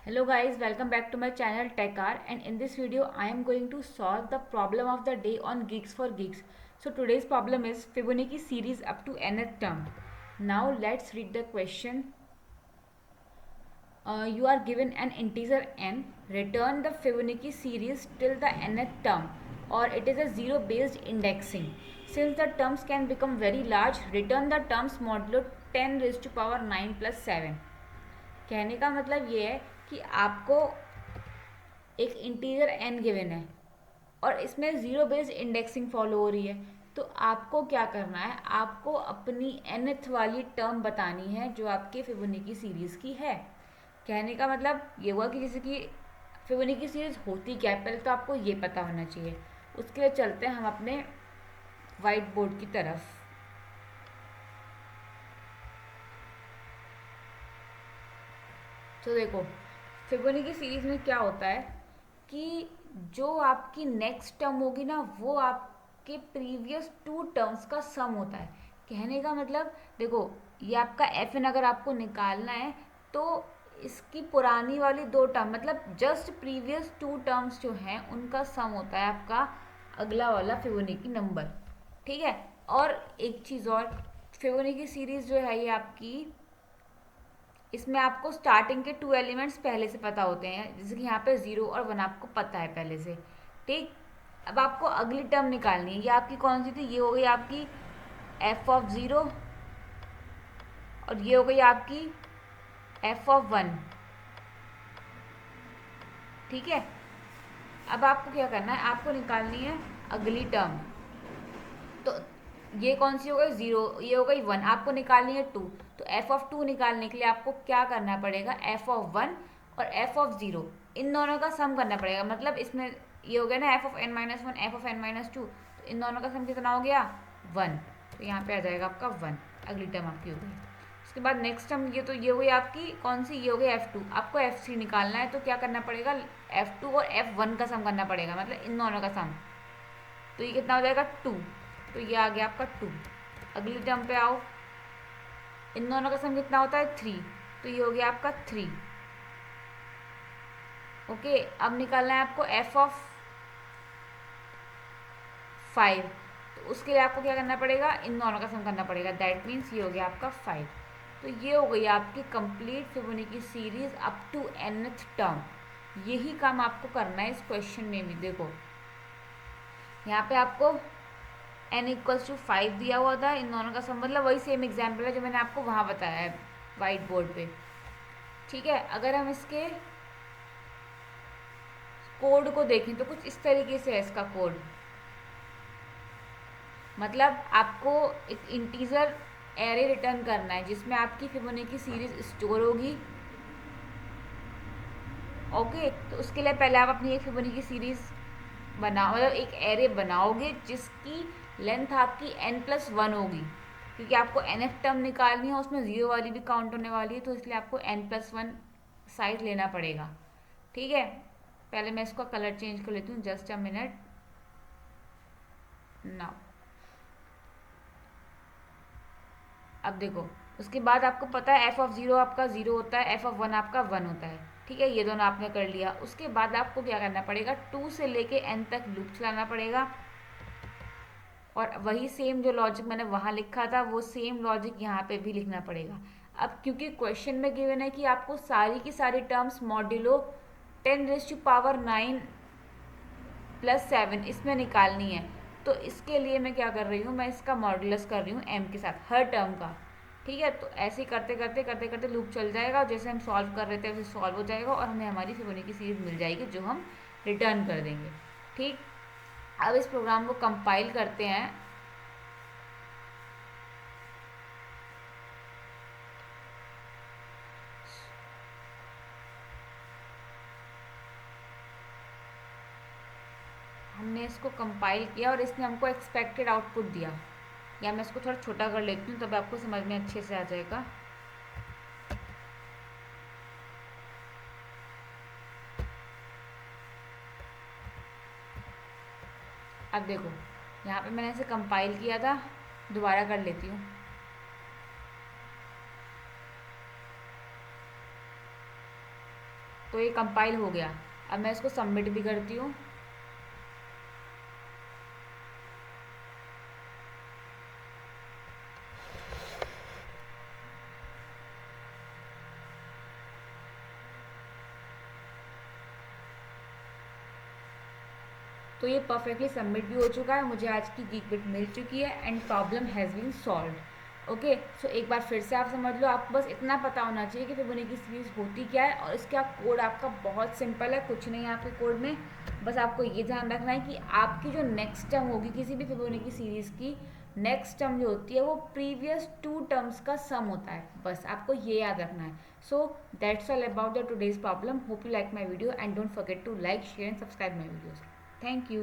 Hello guys, welcome back to my channel TechR, and in this video I am going to solve the problem of the day on Geeks for Geeks. So today's problem is Fibonacci series up to nth term. Now let's read the question. You are given an integer n, return the Fibonacci series till the nth term, or it is a zero based indexing. Since the terms can become very large, return the terms modulo 10 raised to power 9 plus 7. कहने का मतलब ये है कि आपको एक integer N given है और इसमें ज़ीरो बेस्ड इंडेक्सिंग फॉलो हो रही है। तो आपको क्या करना है, आपको अपनी nth वाली टर्म बतानी है जो आपके फिबोनाची सीरीज़ की है। कहने का मतलब ये हुआ कि जैसे कि फिबोनाची सीरीज़ होती क्या है, पहले तो आपको ये पता होना चाहिए। उसके लिए चलते हैं हम अपने वाइट बोर्ड की तरफ। तो देखो, फिबोनाची सीरीज में क्या होता है कि जो आपकी नेक्स्ट टर्म होगी ना, वो आपके प्रीवियस टू टर्म्स का सम होता है। कहने का मतलब देखो, ये आपका एफ एन अगर आपको निकालना है तो इसकी पुरानी वाली दो टर्म मतलब जस्ट प्रीवियस टू टर्म्स जो हैं उनका सम होता है आपका अगला वाला फिबोनाची नंबर। ठीक है। और एक चीज़ और, फिबोनाची सीरीज जो है ये आपकी, इसमें आपको स्टार्टिंग के टू एलिमेंट्स पहले से पता होते हैं, जैसे कि यहाँ पे 0 और 1 आपको पता है पहले से। ठीक। अब आपको अगली टर्म निकालनी है। ये आपकी कौन सी थी? ये हो गई आपकी एफ ऑफ 0 और ये हो गई आपकी एफ ऑफ 1। ठीक है। अब आपको क्या करना है, आपको निकालनी है अगली टर्म। तो ये कौन सी हो गई? 0, ये हो गई 1, आपको निकालनी है 2। तो एफ ऑफ 2 निकालने के लिए आपको क्या करना पड़ेगा? एफ ऑफ 1 और एफ ऑफ 0 इन दोनों का सम करना पड़ेगा। मतलब इसमें ये हो गया ना F of N minus 1 F of N minus 2, तो इन दोनों का सम कितना हो गया? 1। तो यहाँ पे आ जाएगा आपका 1। अगली टर्म आपकी हो गई। उसके बाद नेक्स्ट टर्म ये, तो ये हो गई आपकी कौन सी? ये हो गई F2। आपको F3 निकालना है, तो क्या करना पड़ेगा? F2 और F1 का सम करना पड़ेगा, मतलब इन दोनों का सम। तो ये कितना हो जाएगा? 2। तो ये आ गया आपका 2। अगली टर्म पे आओ, इन दोनों का सम कितना होता है? 3। तो ये हो गया आपका 3। ओके। अब निकालना है आपको एफ ऑफ 5। तो उसके लिए आपको क्या करना पड़ेगा? इन दोनों का सम करना पड़ेगा। दैट मीन्स ये हो गया आपका 5। तो ये हो गई आपकी complete Fibonacci series up to nth term. यही काम आपको करना है इस क्वेश्चन में भी। देखो यहाँ पे आपको n इक्वल्स टू 5 दिया हुआ था, इन दोनों का सम, मतलब वही सेम एग्जाम्पल है जो मैंने आपको वहाँ बताया है वाइट बोर्ड पे। ठीक है। अगर हम इसके कोड को देखें तो कुछ इस तरीके से है इसका कोड। मतलब आपको एक इंटीजर एरे रिटर्न करना है जिसमें आपकी फिबोनाची सीरीज स्टोर होगी। ओके। तो उसके लिए पहले आप अपनी एक फिबोनाची सीरीज बनाओ, मतलब एक एरे बनाओगे जिसकी लेंथ आपकी n+1 होगी, क्योंकि आपको nth टर्म निकालनी है, उसमें 0 वाली भी काउंट होने वाली है, तो इसलिए आपको n+1 साइज लेना पड़ेगा। ठीक है। पहले मैं इसको कलर चेंज कर लेती हूँ, जस्ट अ मिनट नाउ। अब देखो, उसके बाद आपको पता है एफ ऑफ 0 आपका 0 होता है, एफ ऑफ 1 आपका 1 होता है। ठीक है। ये दोनों आपने कर लिया। उसके बाद आपको क्या करना पड़ेगा? 2 से लेके n तक लूप चलाना पड़ेगा, और वही सेम जो लॉजिक मैंने वहाँ लिखा था वो सेम लॉजिक यहाँ पे भी लिखना पड़ेगा। अब क्योंकि क्वेश्चन में गिवन है कि आपको सारी की सारी टर्म्स मॉड्यूलो 10⁻⁹ प्लस 7 इसमें निकालनी है, तो इसके लिए मैं क्या कर रही हूँ, मैं इसका मॉड्यूलस कर रही हूँ m के साथ हर टर्म का। ठीक है। तो ऐसे ही करते करते करते करते लूप चल जाएगा, और जैसे हम सॉल्व कर रहे थे वैसे सॉल्व हो जाएगा, और हमें हमारी फिबोनाची सीरीज मिल जाएगी जो हम रिटर्न कर देंगे। ठीक। अब इस प्रोग्राम को कंपाइल करते हैं। हमने इसको कंपाइल किया और इसने हमको एक्सपेक्टेड आउटपुट दिया। या मैं इसको थोड़ा छोटा कर लेती हूँ तब आपको समझ में अच्छे से आ जाएगा। अब देखो, यहाँ पे मैंने इसे कंपाइल किया था, दोबारा कर लेती हूँ। तो तो ये कंपाइल हो गया। अब मैं इसको सबमिट भी करती हूँ। तो ये परफेक्टली सबमिट भी हो चुका है, मुझे आज की गीक बिट मिल चुकी है and problem has been solve. Okay, so एक बार फिर से आप समझ लो, आपको बस इतना पता होना चाहिए कि फिबोनाची सीरीज होती क्या है, और इसका कोड आपका बहुत सिंपल है, कुछ नहीं है आपके कोड में। बस आपको ये ध्यान रखना है कि आपकी जो नेक्स्ट टर्म होगी किसी भी फिबोनाची सीरीज की, नेक्स्ट टर्म जो होती है वो प्रीवियस 2 टर्म्स का सम होता है। बस आपको ये याद रखना है। So that's all about the today's problem. Hope you like my video and don't forget to like, share and subscribe my videos. Thank you.